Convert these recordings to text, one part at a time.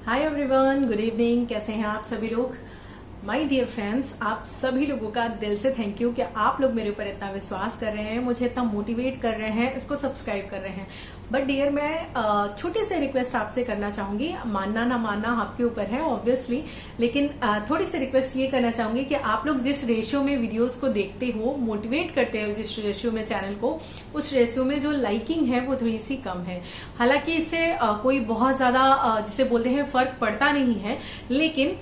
Hi everyone, good evening. कैसे हैं आप सभी लोग? माय डियर फ्रेंड्स, आप सभी लोगों का दिल से थैंक यू कि आप लोग मेरे ऊपर इतना विश्वास कर रहे हैं, मुझे इतना मोटिवेट कर रहे हैं, इसको सब्सक्राइब कर रहे हैं। बट डियर, मैं छोटे से रिक्वेस्ट आपसे करना चाहूंगी। मानना ना मानना आपके ऊपर है ऑब्वियसली, लेकिन थोड़ी सी रिक्वेस्ट ये करना चाहूंगी कि आप लोग जिस रेशियो में वीडियोस को देखते हो, मोटिवेट करते हो जिस रेशियो में चैनल को, उस रेशियो में जो लाइकिंग है वो थोड़ी सी कम है। हालांकि इससे कोई बहुत ज्यादा जिसे बोलते हैं फर्क पड़ता नहीं है, लेकिन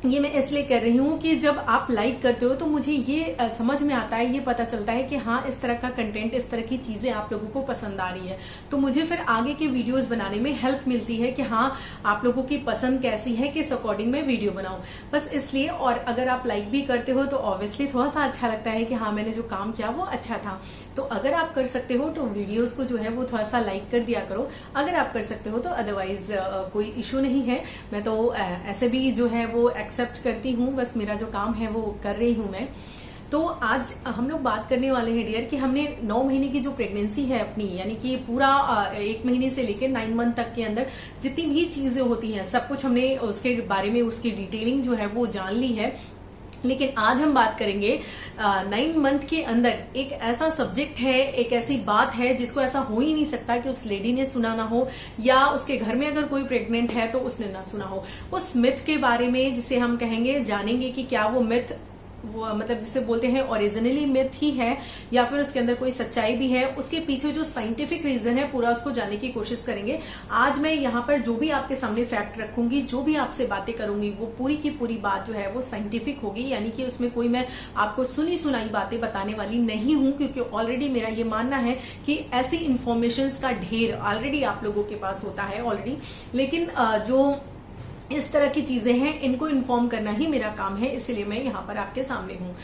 ये मैं इसलिए कर रही हूँ कि जब आप लाइक करते हो तो मुझे ये समझ में आता है, ये पता चलता है कि हाँ, इस तरह का कंटेंट, इस तरह की चीजें आप लोगों को पसंद आ रही है। तो मुझे फिर आगे के वीडियोस बनाने में हेल्प मिलती है कि हाँ, आप लोगों की पसंद कैसी है, किस अकॉर्डिंग मैं वीडियो बनाऊं। बस इसलिए। और अगर आप लाइक भी करते हो तो ऑब्वियसली थोड़ा सा अच्छा लगता है कि हाँ, मैंने जो काम किया वो अच्छा था। तो अगर आप कर सकते हो तो वीडियोज को जो है वो थोड़ा सा लाइक कर दिया करो, अगर आप कर सकते हो तो। अदरवाइज कोई इश्यू नहीं है। मैं तो ऐसे भी जो है वो एक्सेप्ट करती हूँ, बस मेरा जो काम है वो कर रही हूँ मैं। तो आज हम लोग बात करने वाले हैं डियर कि हमने 9 महीने की जो प्रेगनेंसी है अपनी, यानी कि पूरा 1 महीने से लेकर 9 मंथ तक के अंदर जितनी भी चीजें होती हैं, सब कुछ हमने उसके बारे में, उसकी डिटेलिंग जो है वो जान ली है। लेकिन आज हम बात करेंगे 9 मंथ के अंदर एक ऐसा सब्जेक्ट है, एक ऐसी बात है जिसको ऐसा हो ही नहीं सकता कि उस लेडी ने सुना ना हो, या उसके घर में अगर कोई प्रेग्नेंट है तो उसने ना सुना हो। उस मिथ के बारे में जिसे हम कहेंगे, जानेंगे कि क्या वो मिथ, वो मतलब जिसे बोलते हैं ओरिजिनली मिथ ही है या फिर उसके अंदर कोई सच्चाई भी है, उसके पीछे जो साइंटिफिक रीजन है पूरा उसको जानने की कोशिश करेंगे। आज मैं यहाँ पर जो भी आपके सामने फैक्ट रखूंगी, जो भी आपसे बातें करूंगी, वो पूरी की पूरी बात जो है वो साइंटिफिक होगी, यानी कि उसमें कोई मैं आपको सुनी सुनाई बातें बताने वाली नहीं हूं, क्योंकि ऑलरेडी मेरा ये मानना है कि ऐसी इंफॉर्मेशन का ढेर ऑलरेडी आप लोगों के पास होता है ऑलरेडी। लेकिन जो इस तरह की चीजें हैं, इनको इन्फॉर्म करना ही मेरा काम है, इसलिए मैं यहाँ पर आपके सामने हूँ।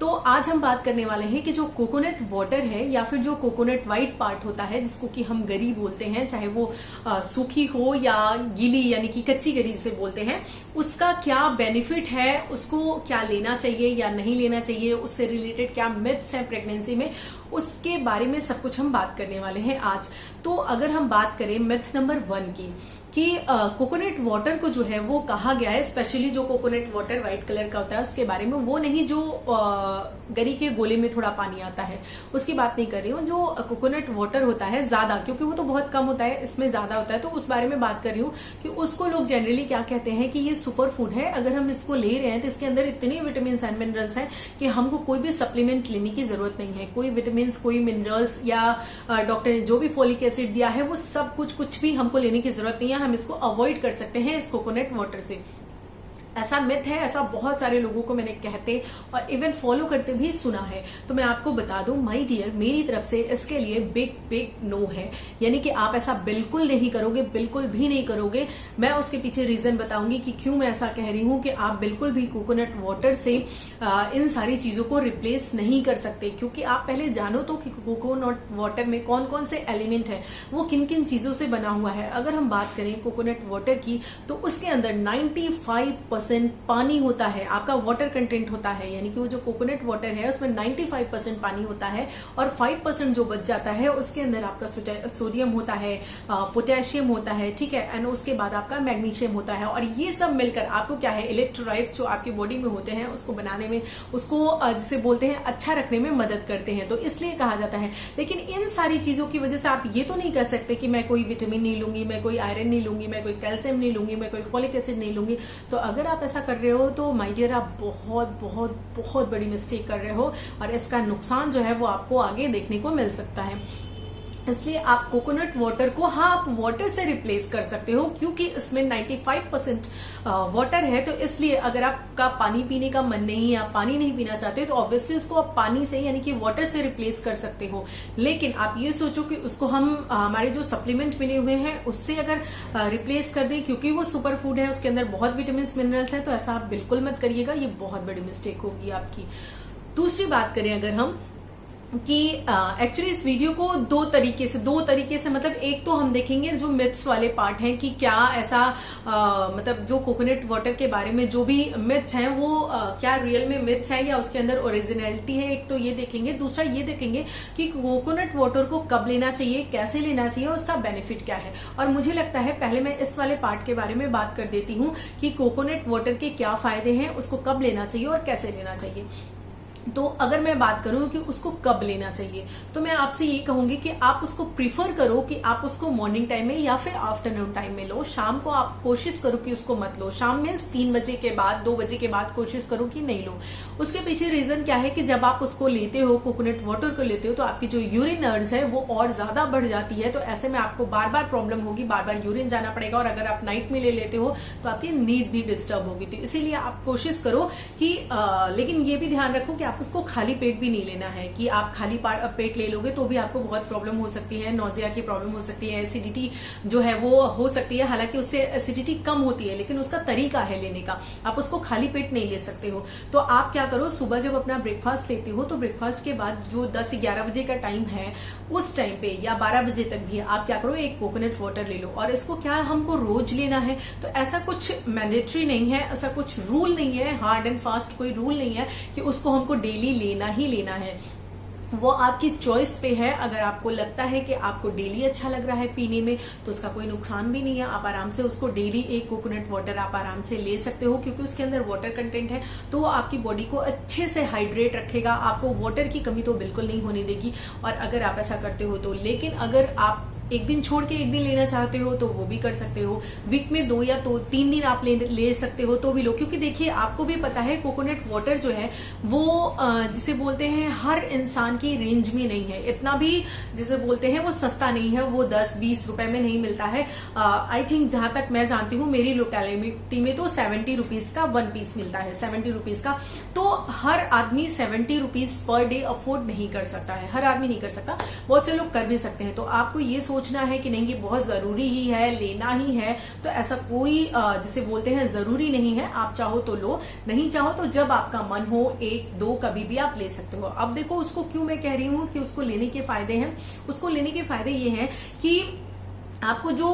तो आज हम बात करने वाले हैं कि जो कोकोनट वाटर है या फिर जो कोकोनट व्हाइट पार्ट होता है, जिसको कि हम गरी बोलते हैं, चाहे वो सूखी हो या गीली, यानी कि कच्ची गरी जिसे बोलते हैं, उसका क्या बेनिफिट है, उसको क्या लेना चाहिए या नहीं लेना चाहिए, उससे रिलेटेड क्या मिथ्स हैं प्रेगनेंसी में, उसके बारे में सब कुछ हम बात करने वाले हैं आज। तो अगर हम बात करें मिथ नंबर 1 की, कि कोकोनट वाटर को जो है वो कहा गया है, स्पेशली जो कोकोनट वाटर व्हाइट कलर का होता है उसके बारे में, वो नहीं जो गरी के गोले में थोड़ा पानी आता है उसकी बात नहीं कर रही हूँ। जो कोकोनट वाटर होता है ज्यादा, क्योंकि वो तो बहुत कम होता है, इसमें ज्यादा होता है, तो उस बारे में बात कर रही हूँ कि उसको लोग जनरली क्या कहते हैं कि ये सुपर फूड है। अगर हम इसको ले रहे हैं तो इसके अंदर इतने विटामिन एंड मिनरल्स हैं कि हमको कोई भी सप्लीमेंट लेने की जरूरत नहीं है। कोई विटामिन, कोई मिनरल्स या डॉक्टर ने जो भी फोलिक एसिड दिया है वो सब कुछ भी हमको लेने की जरूरत नहीं है। हम इसको अवॉइड कर सकते हैं इस कोकोनट वाटर से। ऐसा मिथ है, ऐसा बहुत सारे लोगों को मैंने कहते और इवन फॉलो करते भी सुना है। तो मैं आपको बता दूं माय डियर, मेरी तरफ से इसके लिए बिग बिग नो है, यानी कि आप ऐसा बिल्कुल नहीं करोगे, बिल्कुल भी नहीं करोगे। मैं उसके पीछे रीजन बताऊंगी कि क्यों मैं ऐसा कह रही हूं कि आप बिल्कुल भी कोकोनट वाटर से इन सारी चीजों को रिप्लेस नहीं कर सकते। क्योंकि आप पहले जानो तो कि कोकोनट वाटर में कौन कौन से एलिमेंट है, वो किन किन चीजों से बना हुआ है। अगर हम बात करें कोकोनट वाटर की, तो उसके अंदर 95% पानी होता है, आपका वाटर कंटेंट होता है, यानी कि वो जो कोकोनट वाटर है उसमें 95% पानी होता है, और 5% जो बच जाता है उसके अंदर आपका सोडियम होता है, पोटेशियम होता है, ठीक है, एंड उसके बाद आपका मैग्नीशियम होता है। और ये सब मिलकर आपको क्या है, इलेक्ट्रोलाइट्स जो आपकी बॉडी में होते हैं उसको बनाने में, उसको जिसे बोलते हैं अच्छा रखने में मदद करते हैं, तो इसलिए कहा जाता है। लेकिन इन सारी चीजों की वजह से आप ये तो नहीं कह सकते कि मैं कोई विटामिन नहीं लूंगी, मैं कोई आयरन नहीं लूंगी, मैं कोई कैल्शियम नहीं लूंगी, मैं कोई फोलिक एसिड नहीं लूंगी। तो अगर आप ऐसा कर रहे हो तो माय डियर, आप बहुत बहुत बहुत बड़ी मिस्टेक कर रहे हो, और इसका नुकसान जो है वो आपको आगे देखने को मिल सकता है। इसलिए आप कोकोनट वाटर को, हाँ, आप वाटर से रिप्लेस कर सकते हो, क्योंकि इसमें 95% वाटर है। तो इसलिए अगर आपका पानी पीने का मन नहीं है, आप पानी नहीं पीना चाहते, तो ऑब्वियसली उसको आप पानी से, यानी कि वाटर से रिप्लेस कर सकते हो। लेकिन आप ये सोचो कि उसको हम हमारे जो सप्लीमेंट मिले हुए हैं उससे अगर रिप्लेस कर दें, क्योंकि वो सुपर फूड है, उसके अंदर बहुत विटामिन मिनरल्स हैं, तो ऐसा आप बिल्कुल मत करिएगा, ये बहुत बड़ी मिस्टेक होगी आपकी। दूसरी बात करें अगर हम कि एक्चुअली इस वीडियो को दो तरीके से मतलब एक तो हम देखेंगे जो मिथ्स वाले पार्ट हैं कि क्या ऐसा मतलब जो कोकोनट वाटर के बारे में जो भी मिथ्स हैं वो क्या रियल में मिथ्स हैं या उसके अंदर ओरिजिनलिटी है, एक तो ये देखेंगे। दूसरा ये देखेंगे कि कोकोनट वाटर को कब लेना चाहिए, कैसे लेना चाहिए और उसका बेनिफिट क्या है। और मुझे लगता है पहले मैं इस वाले पार्ट के बारे में बात कर देती हूँ कि कोकोनट वाटर के क्या फायदे हैं, उसको कब लेना चाहिए और कैसे लेना चाहिए। तो अगर मैं बात करूं कि उसको कब लेना चाहिए, तो मैं आपसे ये कहूंगी कि आप उसको प्रीफर करो कि आप उसको मॉर्निंग टाइम में या फिर आफ्टरनून टाइम में लो। शाम को आप कोशिश करो कि उसको मत लो। शाम में 3 बजे के बाद 2 बजे के बाद कोशिश करो कि नहीं लो। उसके पीछे रीजन क्या है कि जब आप उसको लेते हो, कोकोनट वाटर को लेते हो, तो आपकी जो यूरिन अर्ज है वो और ज्यादा बढ़ जाती है। तो ऐसे में आपको बार बार प्रॉब्लम होगी, बार बार यूरिन जाना पड़ेगा। और अगर आप नाइट में ले लेते हो तो आपकी नींद भी डिस्टर्ब होगी। तो इसीलिए आप कोशिश करो कि लेकिन ये भी ध्यान रखो कि आप उसको खाली पेट भी नहीं लेना है कि आप खाली पेट ले लोगे तो भी आपको बहुत प्रॉब्लम हो सकती है, नोजिया की प्रॉब्लम हो सकती है, एसिडिटी जो है वो हो सकती है। हालांकि उससे एसिडिटी कम होती है लेकिन उसका तरीका है लेने का, आप उसको खाली पेट नहीं ले सकते हो। तो आप क्या करो, सुबह जब अपना ब्रेकफास्ट लेते हो तो ब्रेकफास्ट के बाद जो 10-11 बजे का टाइम है उस टाइम पे या 12 बजे तक भी आप क्या करो, एक कोकोनट वाटर ले लो। और इसको क्या हमको रोज लेना है, तो ऐसा कुछ मैंडेटरी नहीं है, ऐसा कुछ रूल नहीं है, हार्ड एंड फास्ट कोई रूल नहीं है कि उसको हमको डेली लेना ही लेना है। वो आपकी चॉइस पे है। अगर आपको लगता है कि आपको डेली अच्छा लग रहा है पीने में तो उसका कोई नुकसान भी नहीं है। आप आराम से उसको डेली एक कोकोनट वाटर आप आराम से ले सकते हो, क्योंकि उसके अंदर वाटर कंटेंट है तो वो आपकी बॉडी को अच्छे से हाइड्रेट रखेगा, आपको वाटर की कमी तो बिल्कुल नहीं होने देगी। और अगर आप ऐसा करते हो तो, लेकिन अगर आप एक दिन छोड़ के एक दिन लेना चाहते हो तो वो भी कर सकते हो। वीक में 2 या 3 दिन आप ले सकते हो तो भी लो, क्योंकि देखिए आपको भी पता है कोकोनट वाटर जो है वो जिसे बोलते हैं हर इंसान की रेंज में नहीं है। इतना भी जिसे बोलते हैं वो सस्ता नहीं है, वो 10-20 रुपए में नहीं मिलता है। आई थिंक जहां तक मैं जानती हूँ मेरी लोकेलिटी में तो 70 रुपीज का 1 पीस मिलता है, 70 रुपीज का। तो हर आदमी 70 रुपीज पर डे अफोर्ड नहीं कर सकता है, हर आदमी नहीं कर सकता, बहुत से लोग कर भी सकते हैं। तो आपको ये सोचना है कि नहीं ये बहुत जरूरी ही है, लेना ही है, तो ऐसा कोई जिसे बोलते हैं जरूरी नहीं है। आप चाहो तो लो, नहीं चाहो तो जब आपका मन हो 1-2 कभी भी आप ले सकते हो। अब देखो उसको क्यों मैं कह रही हूँ कि उसको लेने के फायदे हैं। उसको लेने के फायदे ये हैं कि आपको जो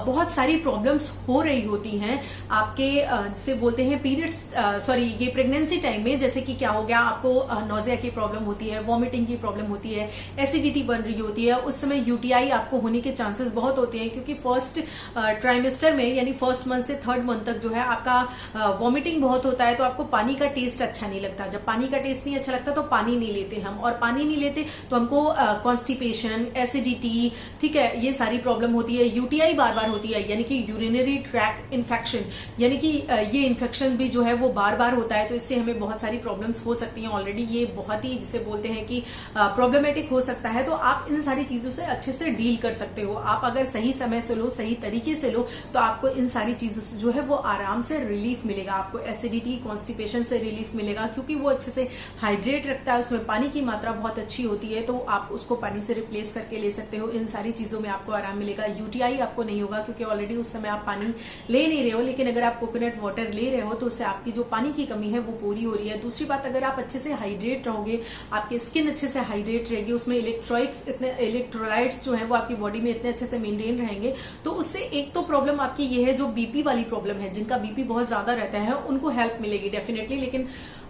बहुत सारी प्रॉब्लम्स हो रही होती हैं आपके जिसे बोलते हैं पीरियड्स ये प्रेगनेंसी टाइम में, जैसे कि क्या हो गया, आपको नोजिया की प्रॉब्लम होती है, वॉमिटिंग की प्रॉब्लम होती है, एसिडिटी बन रही होती है, उस समय यूटीआई आपको होने के चांसेस बहुत होते हैं। क्योंकि फर्स्ट ट्राइमेस्टर में यानी फर्स्ट मंथ से 3rd मंथ तक जो है आपका वॉमिटिंग बहुत होता है, तो आपको पानी का टेस्ट अच्छा नहीं लगता। जब पानी का टेस्ट नहीं अच्छा लगता तो पानी नहीं लेते हम, और पानी नहीं लेते तो हमको कॉन्स्टिपेशन, एसिडिटी, ठीक है, ये सारी प्रॉब्लम होती है। यूटीआई बार बार होती है, यानी कि यूरिनरी ट्रैक्ट इन्फेक्शन, यानी कि ये इन्फेक्शन भी जो है वो बार बार होता है। तो इससे हमें बहुत सारी प्रॉब्लम्स हो सकती हैं। ऑलरेडी ये बहुत ही जिसे बोलते हैं कि प्रॉब्लमेटिक हो सकता है। तो आप इन सारी चीजों से अच्छे से डील कर सकते हो। आप अगर सही समय से लो, सही तरीके से लो, तो आपको इन सारी चीजों से जो है वो आराम से रिलीफ मिलेगा। आपको एसिडिटी, कॉन्स्टिपेशन से रिलीफ मिलेगा, क्योंकि वो अच्छे से हाइड्रेट रखता है, उसमें पानी की मात्रा बहुत अच्छी होती है। तो आप उसको पानी से रिप्लेस करके ले सकते हो। इन सारी चीजों में आपको आराम मिलेगा। यूटीआई आपको नहीं होगा, क्योंकि ऑलरेडी उस समय आप पानी ले नहीं रहे हो। लेकिन अगर आप कोकोनट वाटर ले रहे हो तो उससे आपकी जो पानी की कमी है वो पूरी हो रही है। दूसरी बात, अगर आप अच्छे से हाइड्रेट रहोगे, आपकी स्किन अच्छे से हाइड्रेट रहेगी, उसमें इलेक्ट्रोलाइट्स जो है वो आपकी बॉडी में इतने अच्छे से मेंटेन रहेंगे, तो उससे एक तो प्रॉब्लम आपकी ये है, जो बीपी वाली प्रॉब्लम है, जिनका बीपी बहुत ज्यादा रहता है उनको हेल्प मिलेगी डेफिनेटली। लेकिन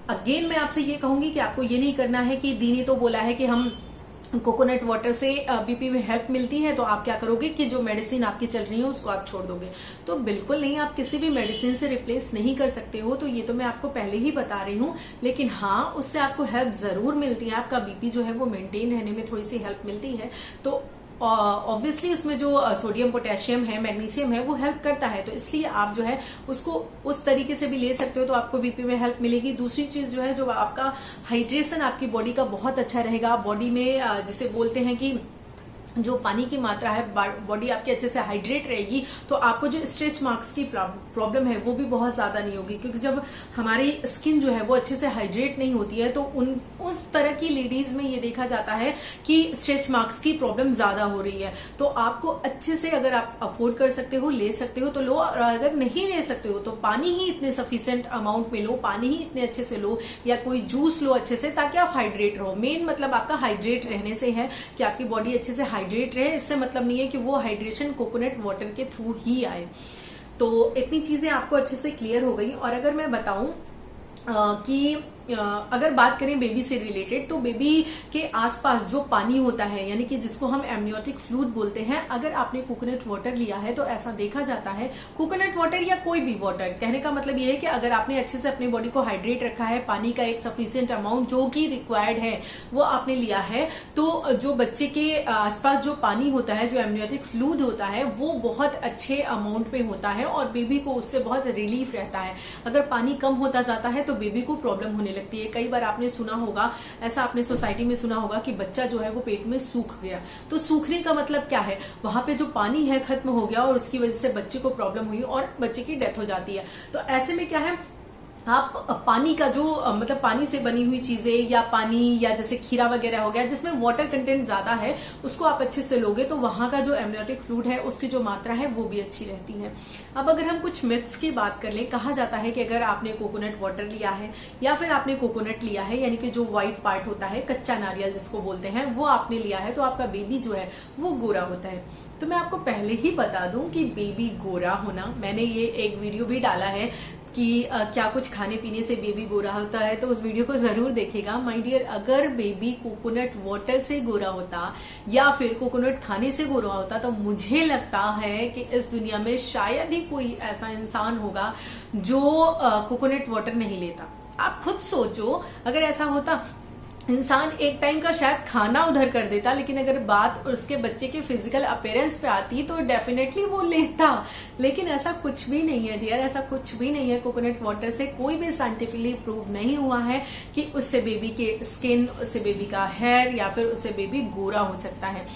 अगेन मैं आपसे ये कहूंगी कि आपको ये नहीं करना है कि दी ने तो बोला है कि हम कोकोनट वाटर से बीपी में हेल्प मिलती है, तो आप क्या करोगे कि जो मेडिसिन आपकी चल रही है उसको आप छोड़ दोगे। तो बिल्कुल नहीं, आप किसी भी मेडिसिन से रिप्लेस नहीं कर सकते हो। तो ये तो मैं आपको पहले ही बता रही हूँ। लेकिन हाँ, उससे आपको हेल्प जरूर मिलती है, आपका बीपी जो है वो मेंटेन रहने में थोड़ी सी हेल्प मिलती है। तो ऑब्वियसली उसमें जो सोडियम, पोटेशियम है, मैग्नीशियम है, वो हेल्प करता है। तो इसलिए आप जो है उसको उस तरीके से भी ले सकते हो, तो आपको बीपी में हेल्प मिलेगी। दूसरी चीज जो है, जो आपका हाइड्रेशन आपकी बॉडी का बहुत अच्छा रहेगा। बॉडी में जिसे बोलते हैं कि जो पानी की मात्रा है, बॉडी आपकी अच्छे से हाइड्रेट रहेगी, तो आपको जो स्ट्रेच मार्क्स की प्रॉब्लम है वो भी बहुत ज्यादा नहीं होगी। क्योंकि जब हमारी स्किन जो है वो अच्छे से हाइड्रेट नहीं होती है तो उस तरह की लेडीज में ये देखा जाता है कि स्ट्रेच मार्क्स की प्रॉब्लम ज्यादा हो रही है। तो आपको अच्छे से, अगर आप अफोर्ड कर सकते हो, ले सकते हो तो लो, और अगर नहीं ले सकते हो तो पानी ही इतने सफिशिएंट अमाउंट में लो, पानी ही इतने अच्छे से लो, या कोई जूस लो अच्छे से, ताकि आप हाइड्रेट रहो। मेन मतलब आपका हाइड्रेट रहने से है कि आपकी बॉडी अच्छे से हाइड्रेट रहे। इससे मतलब नहीं है कि वो हाइड्रेशन कोकोनट वाटर के थ्रू ही आए। तो इतनी चीजें आपको अच्छे से क्लियर हो गई। और अगर मैं बताऊं कि अगर बात करें बेबी से रिलेटेड, तो बेबी के आसपास जो पानी होता है, यानी कि जिसको हम एमनियोटिक फ्लूइड बोलते हैं, अगर आपने कोकोनट वाटर लिया है तो ऐसा देखा जाता है, कोकोनट वाटर या कोई भी वाटर, कहने का मतलब ये है कि अगर आपने अच्छे से अपनी बॉडी को हाइड्रेट रखा है, पानी का एक सफिशिएंट अमाउंट जो कि रिक्वायर्ड है वो आपने लिया है, तो जो बच्चे के आसपास जो पानी होता है, जो एमनियोटिक फ्लूइड होता है, वो बहुत अच्छे अमाउंट में होता है और बेबी को उससे बहुत रिलीफ रहता है। अगर पानी कम होता जाता है तो बेबी को प्रॉब्लम होने लगती है। कई बार आपने सुना होगा, ऐसा आपने सोसाइटी में सुना होगा कि बच्चा जो है वो पेट में सूख गया। तो सूखने का मतलब क्या है, वहां पे जो पानी है खत्म हो गया और उसकी वजह से बच्चे को प्रॉब्लम हुई और बच्चे की डेथ हो जाती है। तो ऐसे में क्या है, आप पानी का जो मतलब पानी से बनी हुई चीजें, या पानी, या जैसे खीरा वगैरह हो गया जिसमें वाटर कंटेंट ज्यादा है, उसको आप अच्छे से लोगे तो वहां का जो एमनियोटिक फ्लूइड है उसकी जो मात्रा है वो भी अच्छी रहती है। अब अगर हम कुछ मिथ्स की बात कर लें, कहा जाता है कि अगर आपने कोकोनट वाटर लिया है या फिर आपने कोकोनट लिया है, यानी कि जो व्हाइट पार्ट होता है, कच्चा नारियल जिसको बोलते हैं, वो आपने लिया है तो आपका बेबी जो है वो गोरा होता है। तो मैं आपको पहले ही बता दूं कि बेबी गोरा होना, मैंने ये एक वीडियो भी डाला है कि क्या कुछ खाने पीने से बेबी गोरा होता है, तो उस वीडियो को जरूर देखेगा माय डियर। अगर बेबी कोकोनट वाटर से गोरा होता या फिर कोकोनट खाने से गोरा होता तो मुझे लगता है कि इस दुनिया में शायद ही कोई ऐसा इंसान होगा जो कोकोनट वाटर नहीं लेता। आप खुद सोचो, अगर ऐसा होता, इंसान एक टाइम का शायद खाना उधर कर देता, लेकिन अगर बात उसके बच्चे के फिजिकल अपीयरेंस पे आती तो डेफिनेटली वो लेता। लेकिन ऐसा कुछ भी नहीं है डियर, ऐसा कुछ भी नहीं है। कोकोनट वाटर से कोई भी साइंटिफिकली प्रूव नहीं हुआ है कि उससे बेबी के स्किन, उससे बेबी का हेयर या फिर उससे बेबी गोरा हो सकता है।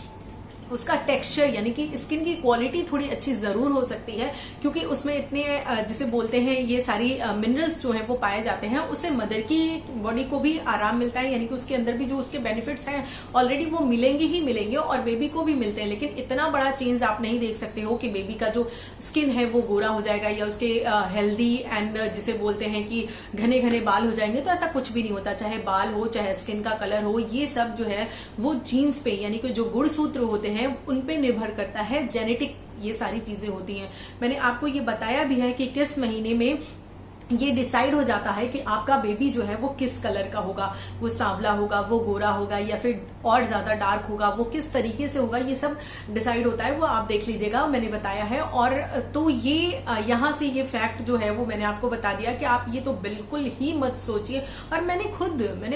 उसका टेक्सचर यानी कि स्किन की क्वालिटी थोड़ी अच्छी जरूर हो सकती है, क्योंकि उसमें इतने जिसे बोलते हैं ये सारी मिनरल्स जो हैं वो पाए जाते हैं। उससे मदर की बॉडी को भी आराम मिलता है, यानी कि उसके अंदर भी जो उसके बेनिफिट्स हैं ऑलरेडी वो मिलेंगे ही मिलेंगे और बेबी को भी मिलते हैं। लेकिन इतना बड़ा चेंज आप नहीं देख सकते हो कि बेबी का जो स्किन है वो गोरा हो जाएगा या उसके हेल्दी एंड जिसे बोलते हैं कि घने घने बाल हो जाएंगे। तो ऐसा कुछ भी नहीं होता, चाहे बाल हो चाहे स्किन का कलर हो, ये सब जो है वो जीन्स पे यानी कि जो गुणसूत्र होते हैं उन पे निर्भर करता है, जेनेटिक ये सारी चीजें होती हैं। मैंने आपको ये बताया भी है कि किस महीने में ये डिसाइड हो जाता है कि आपका बेबी जो है वो किस कलर का होगा, वो सांवला होगा, वो गोरा होगा या फिर और ज्यादा डार्क होगा, वो किस तरीके से होगा, ये सब डिसाइड होता है। वो आप देख लीजिएगा, मैंने बताया है। और तो ये यहाँ से ये फैक्ट जो है वो मैंने आपको बता दिया कि आप ये तो बिल्कुल ही मत सोचिए। और मैंने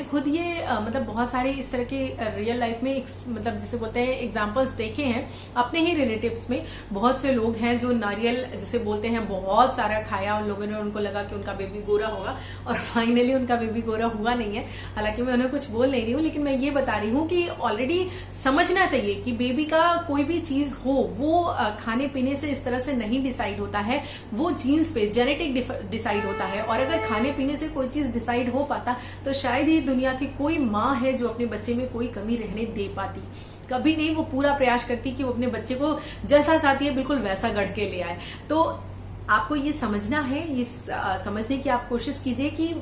खुद ये मतलब बहुत सारे इस तरह के रियल लाइफ में मतलब जिसे बोलते हैं एग्जाम्पल्स देखे हैं अपने ही रिलेटिव्स में। बहुत से लोग हैं जो नारियल जिसे बोलते हैं बहुत सारा खाया उन लोगों ने, उनको लगा कि उनका बेबी गोरा होगा और फाइनली उनका बेबी गोरा हुआ नहीं है। हालांकि मैं उन्हें कुछ बोल नहीं रही हूँ, लेकिन मैं ये बता रही हूँ कि ऑलरेडी समझना चाहिए कि बेबी का कोई भी चीज हो वो खाने पीने से इस तरह से नहीं डिसाइड होता है, वो जीन्स पे जेनेटिक डिसाइड होता है। और अगर खाने पीने से कोई चीज डिसाइड हो पाता तो शायद ही दुनिया की कोई माँ है जो अपने बच्चे में कोई कमी रहने दे पाती। कभी नहीं, वो पूरा प्रयास करती कि वो अपने बच्चे को जैसा चाहती है बिल्कुल वैसा गढ़ के ले आए। तो आपको ये समझना है, ये समझने की आप कोशिश कीजिए कि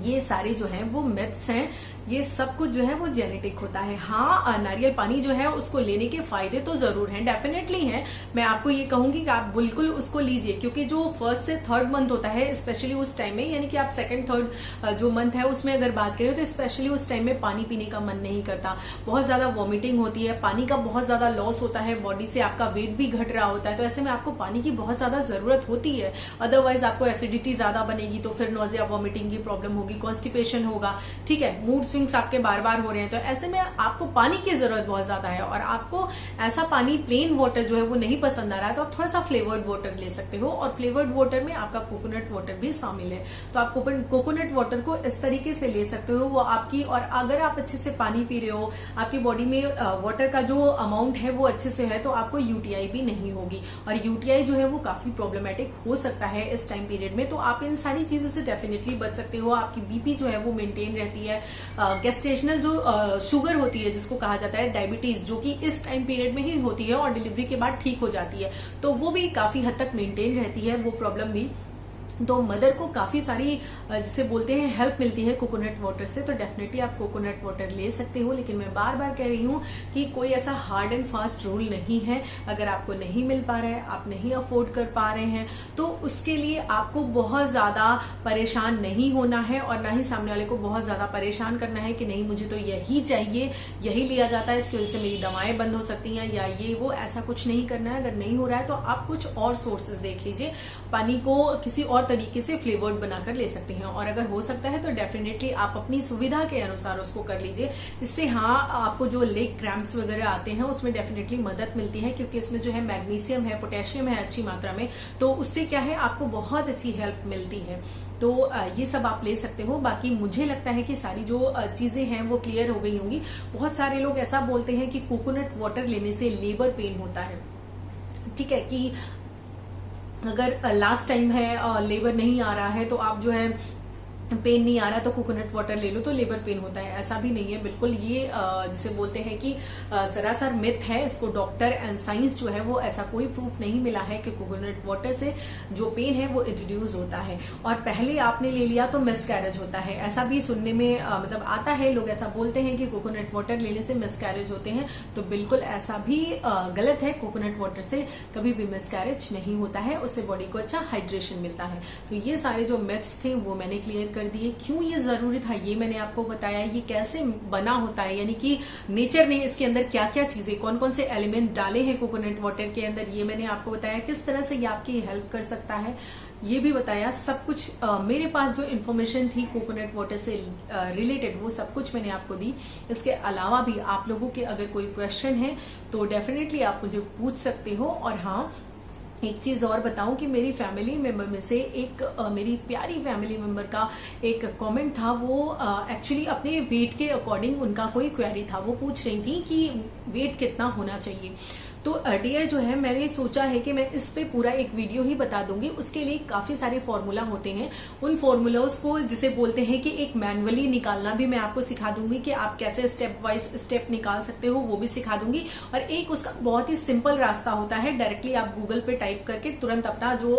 ये सारे जो हैं वो मिथ्स हैं, ये सब कुछ जो है वो जेनेटिक होता है। हाँ, नारियल पानी जो है उसको लेने के फायदे तो जरूर हैं, डेफिनेटली हैं। मैं आपको ये कहूंगी कि आप बिल्कुल उसको लीजिए, क्योंकि जो 1st से 3rd मंथ होता है स्पेशली उस टाइम में, यानी कि आप 2nd 3rd जो मंथ है उसमें अगर बात करें तो स्पेशली उस टाइम में पानी पीने का मन नहीं करता, बहुत ज्यादा वॉमिटिंग होती है, पानी का बहुत ज्यादा लॉस होता है बॉडी से, आपका वेट भी घट रहा होता है। तो ऐसे में आपको पानी की बहुत ज्यादा जरूरत होती है, अदरवाइज आपको एसिडिटी ज्यादा बनेगी तो फिर नोजिया वॉमिटिंग की प्रॉब्लम होगी, कॉन्स्टिपेशन होगा, ठीक है, मूड स्विंग्स आपके बार बार हो रहे हैं, तो ऐसे में आपको पानी की जरूरत बहुत ज्यादा है और आपको ऐसा पानी प्लेन वाटर जो है वो नहीं पसंद आ रहा है, तो आप थोड़ा सा फ्लेवर्ड वाटर ले सकते हो और फ्लेवर्ड वाटर में आपका कोकोनट वाटर भी शामिल है। तो आप कोकोनट वाटर को इस तरीके से ले सकते हो, वो आपकी, और अगर आप अच्छे से पानी पी रहे हो, आपकी बॉडी में वाटर का जो अमाउंट है वो अच्छे से है, तो आपको यूटीआई भी नहीं होगी। और यूटीआई जो है वो काफी प्रॉब्लमेटिक हो सकता है इस टाइम पीरियड में, तो आप इन सारी चीजों से डेफिनेटली बच सकते हो। आपकी बीपी जो है वो मेंटेन रहती है, गेस्टेशनल जो शुगर होती है जिसको कहा जाता है डायबिटीज, जो कि इस टाइम पीरियड में ही होती है और डिलीवरी के बाद ठीक हो जाती है, तो वो भी काफी हद तक मेंटेन रहती है, वो प्रॉब्लम भी। तो मदर को काफी सारी जिसे बोलते हैं हेल्प मिलती है कोकोनट वाटर से, तो डेफिनेटली आप कोकोनट वाटर ले सकते हो। लेकिन मैं बार बार कह रही हूँ कि कोई ऐसा हार्ड एंड फास्ट रूल नहीं है। अगर आपको नहीं मिल पा रहा है, आप नहीं अफोर्ड कर पा रहे हैं, तो उसके लिए आपको बहुत ज्यादा परेशान नहीं होना है और ना ही सामने वाले को बहुत ज्यादा परेशान करना है कि नहीं मुझे तो यही चाहिए, यही लिया जाता है, इसकी वजह से मेरी दवाएं बंद हो सकती हैं या ये वो, ऐसा कुछ नहीं करना है। अगर नहीं हो रहा है तो आप कुछ और सोर्सेज देख लीजिए, पानी को किसी और तरीके से फ्लेवर्ड बनाकर ले सकते हैं, और अगर हो सकता है तो डेफिनेटली आप अपनी सुविधा के अनुसार उसको कर लीजिए। इससे हाँ, आपको जो लेग क्रैम्प्स वगैरह आते हैं उसमें डेफिनेटली मदद मिलती है, क्योंकि इसमें जो है मैग्नीशियम है, पोटेशियम है अच्छी मात्रा में, तो उससे क्या है आपको बहुत अच्छी हेल्प मिलती है। तो ये सब आप ले सकते हो। बाकी मुझे लगता है कि सारी जो चीजें हैं वो क्लियर हो गई होंगी। बहुत सारे लोग ऐसा बोलते हैं कि कोकोनट वाटर लेने से लेबर पेन होता है, ठीक है, कि अगर लास्ट टाइम है लेबर नहीं आ रहा है तो आप जो है पेन नहीं आ रहा है तो कोकोनट वाटर ले लो तो लेबर पेन होता है, ऐसा भी नहीं है बिल्कुल। ये जिसे बोलते हैं कि सरासर मिथ है, इसको डॉक्टर एंड साइंस जो है वो ऐसा कोई प्रूफ नहीं मिला है कि कोकोनट वाटर से जो पेन है वो इंट्रोड्यूस होता है। और पहले आपने ले लिया तो मिसकैरेज होता है, ऐसा भी सुनने में मतलब आता है, लोग ऐसा बोलते हैं कि कोकोनट वाटर लेने से मिसकैरेज होते हैं, तो बिल्कुल ऐसा भी गलत है। कोकोनट वाटर से कभी भी मिसकैरेज नहीं होता है, उससे बॉडी को अच्छा हाइड्रेशन मिलता है। तो ये सारे जो मिथ्स थे वो मैंने क्लियर कर दिए। क्यों ये जरूरी था ये मैंने आपको बताया, ये कैसे बना होता है, यानी कि नेचर ने इसके अंदर क्या क्या चीजें, कौन कौन से एलिमेंट डाले हैं कोकोनट वाटर के अंदर, ये मैंने आपको बताया। किस तरह से ये आपकी हेल्प कर सकता है ये भी बताया। सब कुछ मेरे पास जो इन्फॉर्मेशन थी कोकोनट वाटर से रिलेटेड वो सब कुछ मैंने आपको दी। इसके अलावा भी आप लोगों के अगर कोई क्वेश्चन है तो डेफिनेटली आप मुझे पूछ सकते हो। और हाँ, एक चीज और बताऊं कि मेरी फैमिली मेंबर में से एक मेरी प्यारी फैमिली मेंबर का एक कमेंट था, वो एक्चुअली अपने वेट के अकॉर्डिंग उनका कोई क्वेरी था, वो पूछ रही थी कि वेट कितना होना चाहिए। तो डियर जो है, मैंने सोचा है कि मैं इस पे पूरा एक वीडियो ही बता दूंगी। उसके लिए काफी सारे फॉर्मूला होते हैं, उन फॉर्मूलाज को जिसे बोलते हैं कि एक मैनुअली निकालना भी मैं आपको सिखा दूंगी कि आप कैसे स्टेप वाइज स्टेप निकाल सकते हो, वो भी सिखा दूंगी। और एक उसका बहुत ही सिंपल रास्ता होता है, डायरेक्टली आप गूगल पे टाइप करके तुरंत अपना जो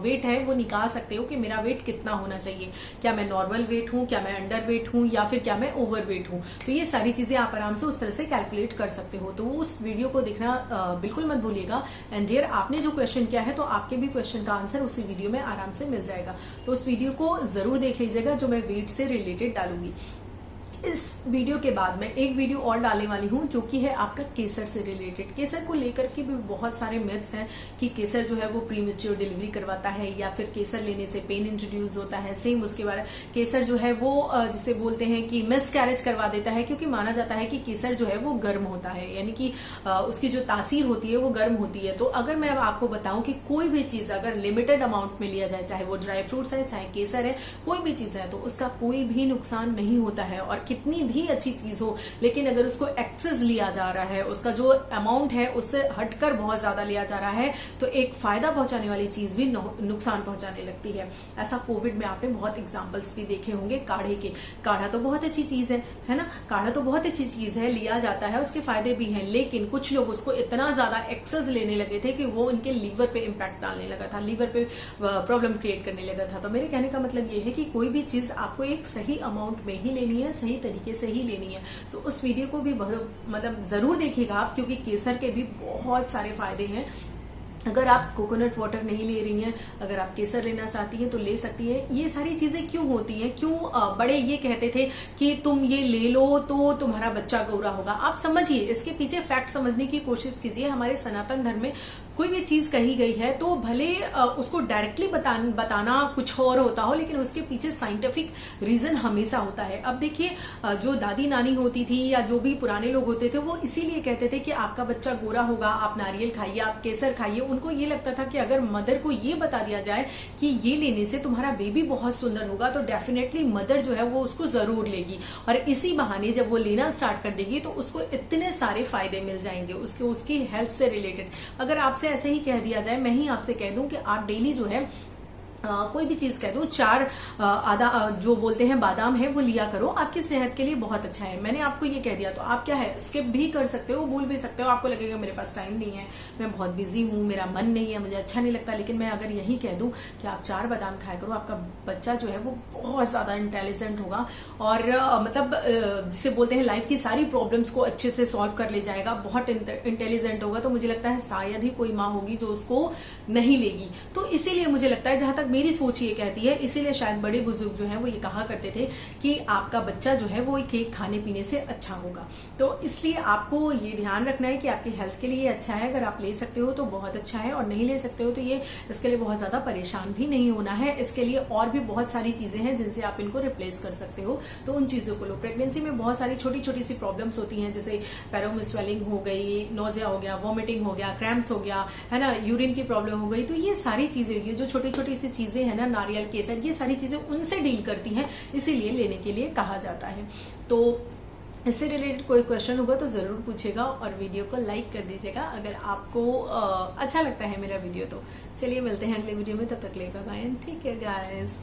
वेट है वो निकाल सकते हो कि मेरा वेट कितना होना चाहिए, क्या मैं नॉर्मल वेट हूं, क्या मैं अंडर वेट हूं, या फिर क्या मैं ओवर वेट हूं। तो ये सारी चीजें आप आराम से उस तरह से कैलकुलेट कर सकते हो। तो उस वीडियो को देखना बिल्कुल मत भूलिएगा। एंड डियर, आपने जो क्वेश्चन किया है तो आपके भी क्वेश्चन का आंसर उसी वीडियो में आराम से मिल जाएगा, तो उस वीडियो को जरूर देख लीजिएगा जो मैं वेट से रिलेटेड डालूंगी। इस वीडियो के बाद मैं एक वीडियो और डालने वाली हूँ जो कि है आपका केसर से रिलेटेड। केसर को लेकर के भी बहुत सारे मिथ्स हैं कि केसर जो है वो प्रीमेच्योर डिलीवरी करवाता है या फिर केसर लेने से पेन इंट्रोड्यूस होता है। सेम उसके बाद केसर जो है वो जिसे बोलते हैं कि मिसकैरेज करवा देता है, क्योंकि माना जाता है कि केसर जो है वो गर्म होता है, यानी कि उसकी जो तासीर होती है वो गर्म होती है। तो अगर मैं आपको बताऊं कि कोई भी चीज अगर लिमिटेड अमाउंट में लिया जाए, चाहे वो ड्राई फ्रूट्स है चाहे केसर है, कोई भी चीज है, तो उसका कोई भी नुकसान नहीं होता है। और कितनी भी अच्छी चीज हो, लेकिन अगर उसको एक्सेस लिया जा रहा है, उसका जो अमाउंट है उससे हटकर बहुत ज्यादा लिया जा रहा है, तो एक फायदा पहुंचाने वाली चीज भी नुकसान पहुंचाने लगती है। ऐसा कोविड में आपने बहुत एग्जांपल्स भी देखे होंगे काढ़े के। काढ़ा तो बहुत अच्छी चीज है ना, काढ़ा तो बहुत अच्छी चीज है, लिया जाता है, उसके फायदे भी हैं, लेकिन कुछ लोग उसको इतना ज्यादा एक्सेस लेने लगे थे कि वो उनके लीवर पे इम्पैक्ट डालने लगा था, लीवर पे प्रॉब्लम क्रिएट करने लगा था। तो मेरे कहने का मतलब ये है कि कोई भी चीज आपको एक सही अमाउंट में ही लेनी है, सही तरीके से ही लेनी है। तो उस वीडियो को भी मतलब जरूर देखिएगा आप, क्योंकि केसर के भी बहुत सारे फायदे हैं। अगर आप कोकोनट वाटर नहीं ले रही हैं, अगर आप केसर लेना चाहती हैं तो ले सकती हैं। ये सारी चीजें क्यों होती हैं, क्यों बड़े ये कहते थे कि तुम ये ले लो तो तुम्हारा बच्चा गोरा होगा। आप समझिए, इसके पीछे फैक्ट समझने की कोशिश कीजिए। हमारे सनातन धर्म में कोई भी चीज कही गई है तो भले उसको डायरेक्टली बताना कुछ और होता हो, लेकिन उसके पीछे साइंटिफिक रीजन हमेशा होता है। अब देखिए, जो दादी नानी होती थी या जो भी पुराने लोग होते थे, वो इसीलिए कहते थे कि आपका बच्चा गोरा होगा, आप नारियल खाइए, आप केसर खाइए। उनको ये लगता था कि अगर मदर को ये बता दिया जाए कि ये लेने से तुम्हारा बेबी बहुत सुंदर होगा, तो डेफिनेटली मदर जो है वो उसको जरूर लेगी, और इसी बहाने जब वो लेना स्टार्ट कर देगी तो उसको इतने सारे फायदे मिल जाएंगे उसकी हेल्थ से रिलेटेड। अगर आपसे ऐसे ही कह दिया जाए, मैं ही आपसे कह दूं कि आप डेली जो है कोई भी चीज कह दूं, 4 आधा जो बोलते हैं बादाम है वो लिया करो, आपकी सेहत के लिए बहुत अच्छा है। मैंने आपको ये कह दिया तो आप क्या है स्किप भी कर सकते हो, भूल भी सकते हो। आपको लगेगा मेरे पास टाइम नहीं है, मैं बहुत बिजी हूं, मेरा मन नहीं है, मुझे अच्छा नहीं लगता, लेकिन मैं अगर यही कह दूं कि आप 4 बादाम खाया करो, आपका बच्चा जो है वो बहुत ज्यादा इंटेलिजेंट होगा, और मतलब जिसे बोलते हैं लाइफ की सारी प्रॉब्लम्स को अच्छे से सॉल्व कर ले जाएगा, बहुत इंटेलिजेंट होगा। तो मुझे लगता है शायद ही कोई माँ होगी जो उसको नहीं लेगी। तो इसीलिए मुझे लगता है, जहां तक मेरी सोच ये कहती है, इसीलिए शायद बड़े बुजुर्ग जो है वो ये कहा करते थे कि आपका बच्चा जो है वो केक खाने पीने से अच्छा होगा। तो इसलिए आपको ये ध्यान रखना है कि आपकी हेल्थ के लिए अच्छा है। अगर आप ले सकते हो तो बहुत अच्छा है, और नहीं ले सकते हो तो ये इसके लिए बहुत ज्यादा परेशान भी नहीं होना है। इसके लिए और भी बहुत सारी चीजें हैं जिनसे आप इनको रिप्लेस कर सकते हो, तो उन चीजों को लो। प्रेगनेंसी में बहुत सारी छोटी छोटी सी प्रॉब्लम्स होती हैं, जैसे पैरों में स्वेलिंग हो गई, नोजिया हो गया, वॉमिटिंग हो गया, क्रैम्प्स हो गया, है ना, यूरिन की प्रॉब्लम हो गई। तो ये सारी चीजें, ये जो छोटी छोटी सी चीजें है ना, नारियल, केसर, ये सारी चीजें उनसे डील करती हैं, इसीलिए लेने के लिए कहा जाता है। तो इससे रिलेटेड कोई क्वेश्चन होगा तो जरूर पूछेगा, और वीडियो को लाइक कर दीजिएगा अगर आपको अच्छा लगता है मेरा वीडियो। तो चलिए मिलते हैं अगले वीडियो में, तब तक ले बाय बाय, ठीक है गाइस।